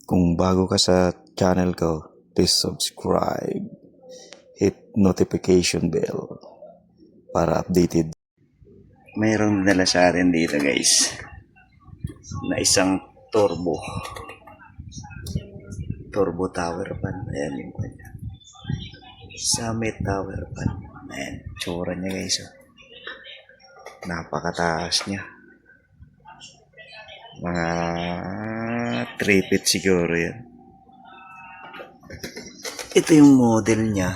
Kung bago ka sa channel ko, please subscribe. Hit notification bell para updated. Mayroong dala sa atin dito guys na isang turbo tower fan. Ayan yung kanya. Summit tower fan. Ayan, tsura niya guys. Napakataas niya. Mga 3 feet siguro yan. Ito yung model niya.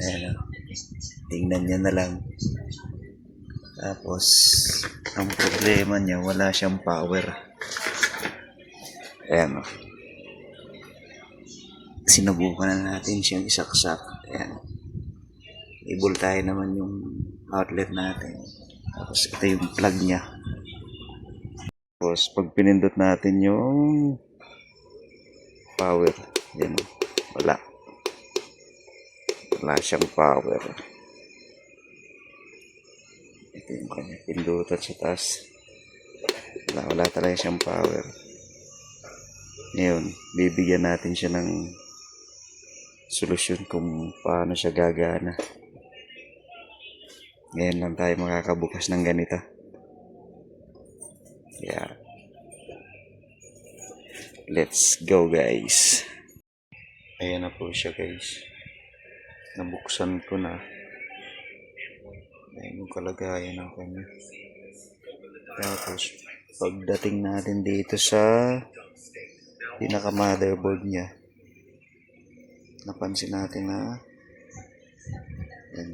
Ayan o. Tingnan niya na lang. Tapos, ang problema niya, wala siyang power. Ayan o. Sinubukan na natin siyang isaksak. Ayan. I-voltahe naman yung outlet natin. Tapos, ito yung plug niya. Tapos, pag pinindot natin yung power, yan o. Wala siyang power. Ito yung kanya pindutan sa taas. Wala talaga siyang power. Ngayon, bibigyan natin siya ng solusyon kung paano siya gagana. Ngayon lang tayo makakabukas ng ganito. Yeah. Let's go guys. Ayan na po siya guys. Nabuksan ko na. Ayan yung kalagayan ng kanya. Tapos pagdating natin dito sa pinaka motherboard niya, napansin natin na yan,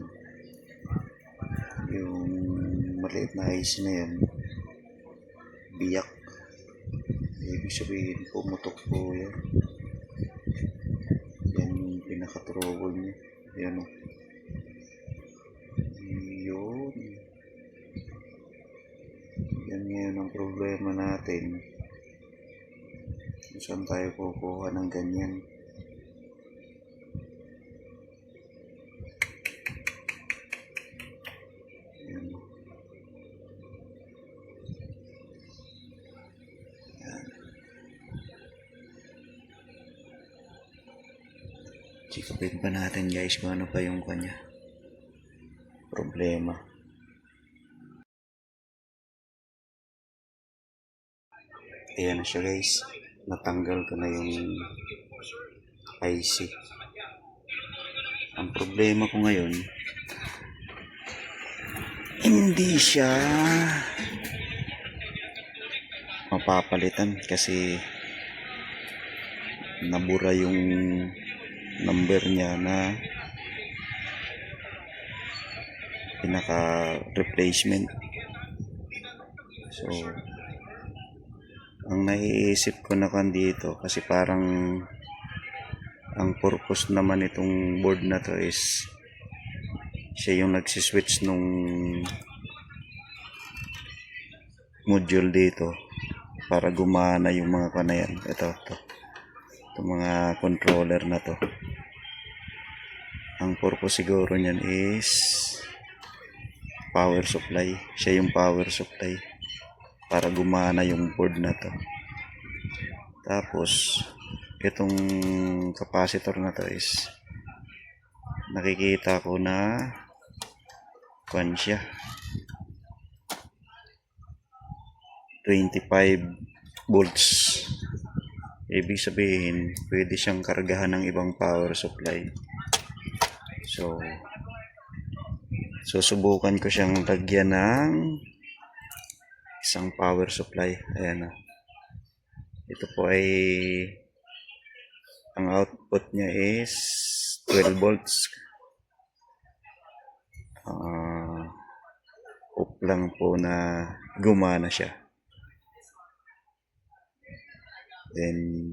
yung maliit na IC na yan biyak. Ibig sabihin pumutok po yan. Yan yung pinaka trouble niya. Yan o. Yun. Yan ngayon ang problema natin. Saan tayo kukuha ng ganyan? Yan. Yan. Sikapin pa natin guys kung ano pa yung kanya problema. Ayan na siya guys. Natanggal ko na yung IC. Ang problema ko ngayon, hindi siya mapapalitan kasi nabura yung number niya na pinaka replacement. So ang naiisip ko na dito kasi parang ang purpose naman itong board na to is siya yung nagsiswitch nung module dito para gumana yung mga kanayan. Ito mga controller na to. Ang purpose siguro niyan is power supply. Siya yung power supply para gumana yung board na to. Tapos itong capacitor na to is nakikita ko na kwan siya 25 volts. Ibig sabihin pwede siyang kargahan ng ibang power supply. So susubukan ko siyang lagyan ng isang power supply. Ayan na. Ito po ay ang output niya is 12 volts. Off lang po na gumana siya. Then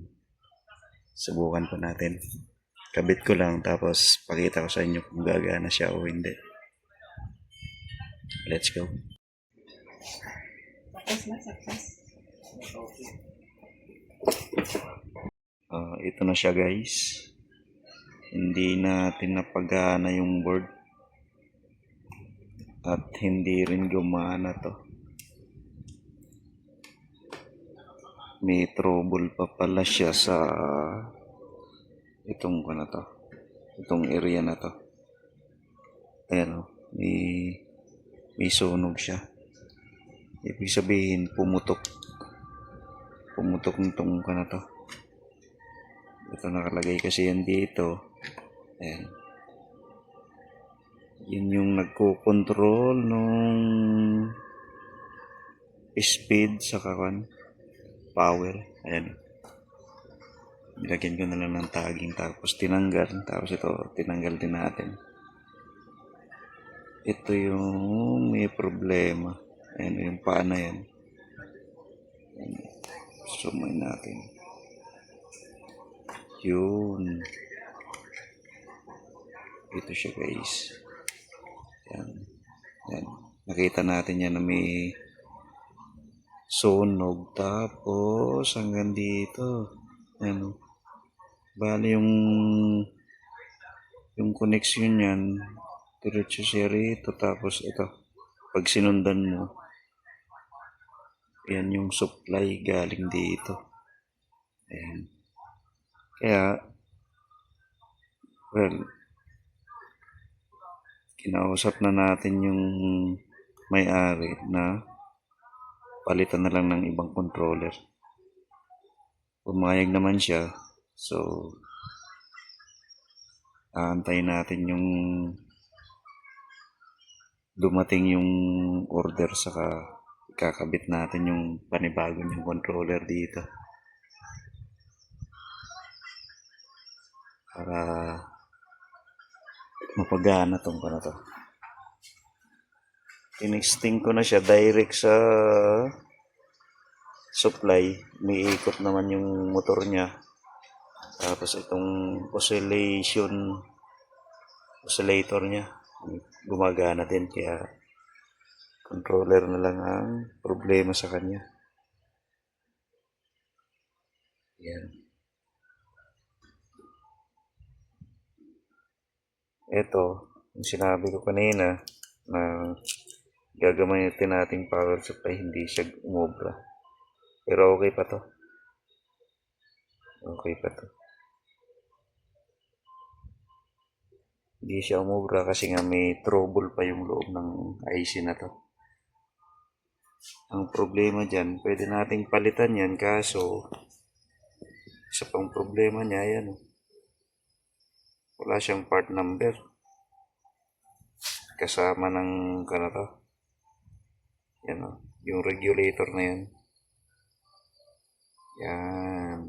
subukan po natin. Kabit ko lang tapos pakita ko sa inyo kung gagana siya o hindi. Let's go. Ito na siya guys. Hindi natin napagana yung board at hindi rin gumana to. may trouble pa pala siya sa itong itong area na to. Ayan o, may sunog siya. Ibig sabihin, pumutok nitong to. Ito nakalagay kasi yan dito. Ayan. Yun yung nagko-control nung speed sa power. Ayan. Nilagyan ko na lang ng tagging tapos tinanggal. Tapos ito, tinanggal din natin. Ito yung may problema. Ayan yung paano yan. Zoom natin. Yun. Ito siya guys. Yan. Yan. Nakita natin yan na may sunog. Tapos hanggang dito. Yan. Bali yung connection yan. Diretso siya rito. Tapos ito. Pag sinundan mo. Yan yung supply galing dito. Ayan. Kaya, well, kinausap na natin yung may-ari na palitan na lang ng ibang controller. Pumayag naman siya. So, aantayin natin yung dumating yung order saka ikakabit natin yung panibagong yung controller dito. Para mapagana tong to. Tinexting ko na siya direct sa supply. May ikot naman yung motor niya. Tapos itong oscillator niya gumagana din, kaya controller na lang ang problema sa kanya. Yan. Ito, yung sinabi ko kanina na gagamitin nating power supply, hindi siya umobra. Pero okay pa to. Okay pa to. Hindi siya umobra kasi nga may trouble pa yung loob ng IC na to. Ang problema dyan, pwede nating palitan yan, kaso isa pang problema niya, yan. Wala siyang part number. Kasama ng yan o, yung regulator na yan. Yan.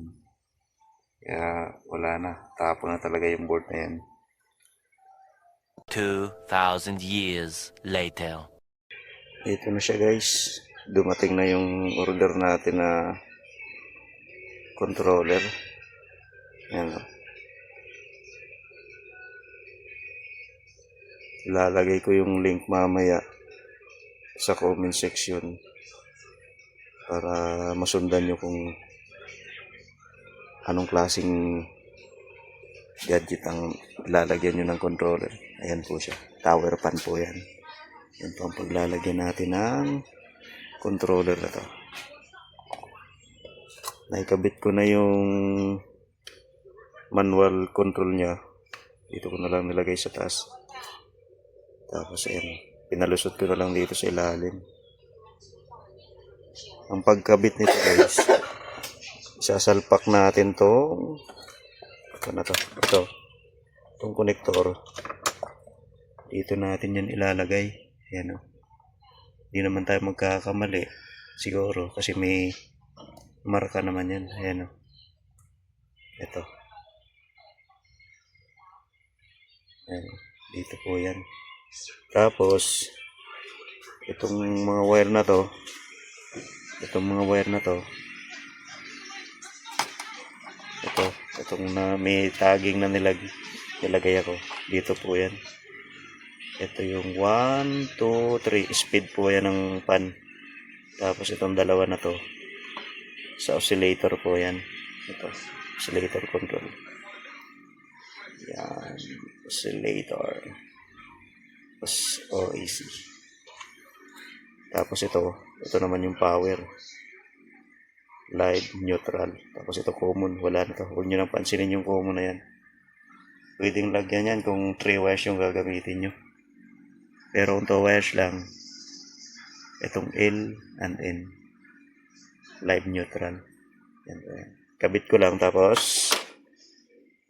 Kaya wala na. Tapo na talaga yung board na yan. 2,000 years later. Ito na siya guys. Dumating na yung order natin na controller. Yan o. Lalagay ko yung link mamaya sa comment section para masundan nyo kung anong klaseng gadget ang lalagyan nyo ng controller. Ayan po siya. Tower fan po yan. Yan po ang paglalagyan natin ng controller na to. Naikabit ko na yung manual control nya. Dito ko na lang nilagay sa taas. Tapos ayan, pinalusot ko na lang dito sa ilalim. Ang pagkabit nito guys, isasalpak natin tong itong connector. Dito natin yan ilalagay. Ayan o. Hindi naman tayo magkakamali siguro kasi may marka naman yan. Ayan o. Ito. Ayan. Dito po yan. Tapos itong mga wire na to, itong na may tagging na nilagay ako dito po yan. Ito yung 1, 2, 3 speed po yan ng fan. Tapos itong dalawa na to sa oscillator po yan. Ito, oscillator control. Yan, oscillator. Tapos OAC. Tapos ito naman yung power. live, neutral. Tapos ito common, wala na to. Huwag nyo nang pansinin yung common na yan. Pwedeng lagyan yan kung 3 wires yung gagamitin nyo. Pero kung 2 wires lang, itong L and N. Live, neutral. Yan, yan. Kabit ko lang tapos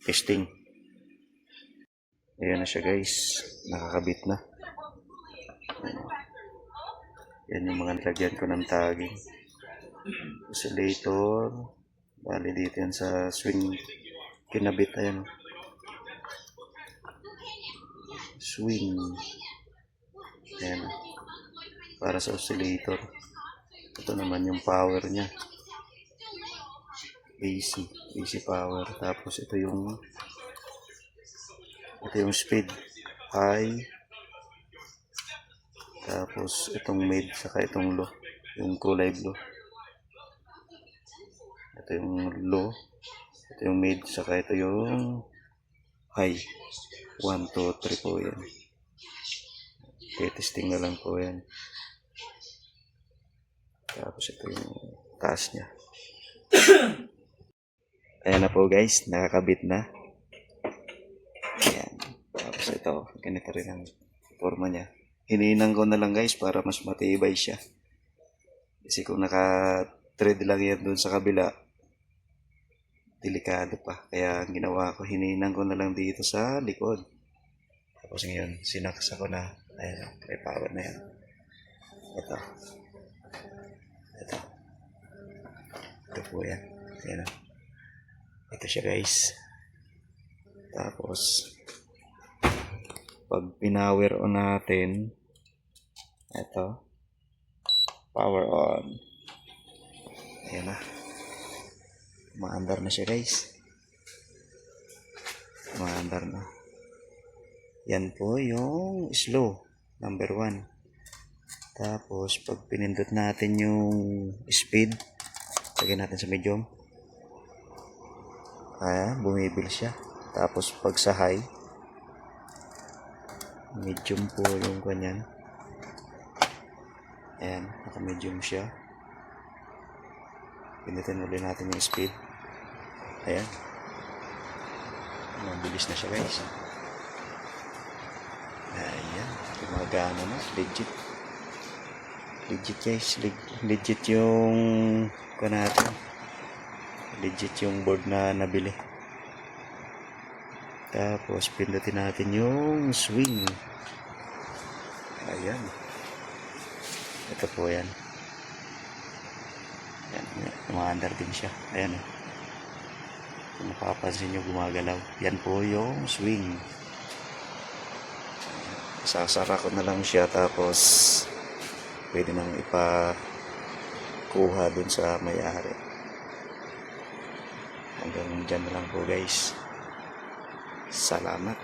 testing. Ayan na siya guys. Nakakabit na. Yan yung mga nilagyan ko ng tagging. Oscillator. Bali dito yan sa swing. Kinabit. Ayan. Swing. Ayan. Para sa oscillator. Ito naman yung power niya. AC power. Tapos ito yung speed. High. Tapos itong mid saka itong low. Yung kulay blue. Ito yung low. Ito yung mid saka ito yung high. 1, 2, 3 po yan. Testing na lang po yan. Tapos ito yung taas niya. Ayan na po guys. Nakakabit na. Ayan. Tapos ito. Ganito rin ang forma niya. Hininang ko na lang guys para mas matibay siya. Kasi kung naka-thread lang yan dun sa kabila, delikado pa. Kaya ang ginawa ko, hininang ko na lang dito sa likod. Tapos ngayon, sinaksa ko na. Ayan, may power na yan. Ito. Ito po yan. Ayan. Ito siya guys. Tapos, pag pinower on natin, ito, power on. Ayan na. Umaandar na siya guys. Umaandar na. Yan po yung slow, number 1. Tapos, pag pinindot natin yung speed, lagyan natin sa medium. Bumibil siya. Tapos, pag sa high, medium po yung kanyan. Ayan, naka-medium siya. Pindutin ulit natin yung speed. Ayan. Mabilis na siya guys. Ayan. Gumagana na. Legit. Legit guys. Legit yung natin. Legit yung board na nabili. Tapos pindutin natin yung swing. Ayan. Ito po yan. Ayan. Umaandar din siya. Ayan. Kung napapansin nyo gumagalaw. Yan po yung swing. Sasara ko na lang siya. Tapos pwede nang ipakuha dun sa may-ari. Hanggang dyan na lang po guys. Salamat.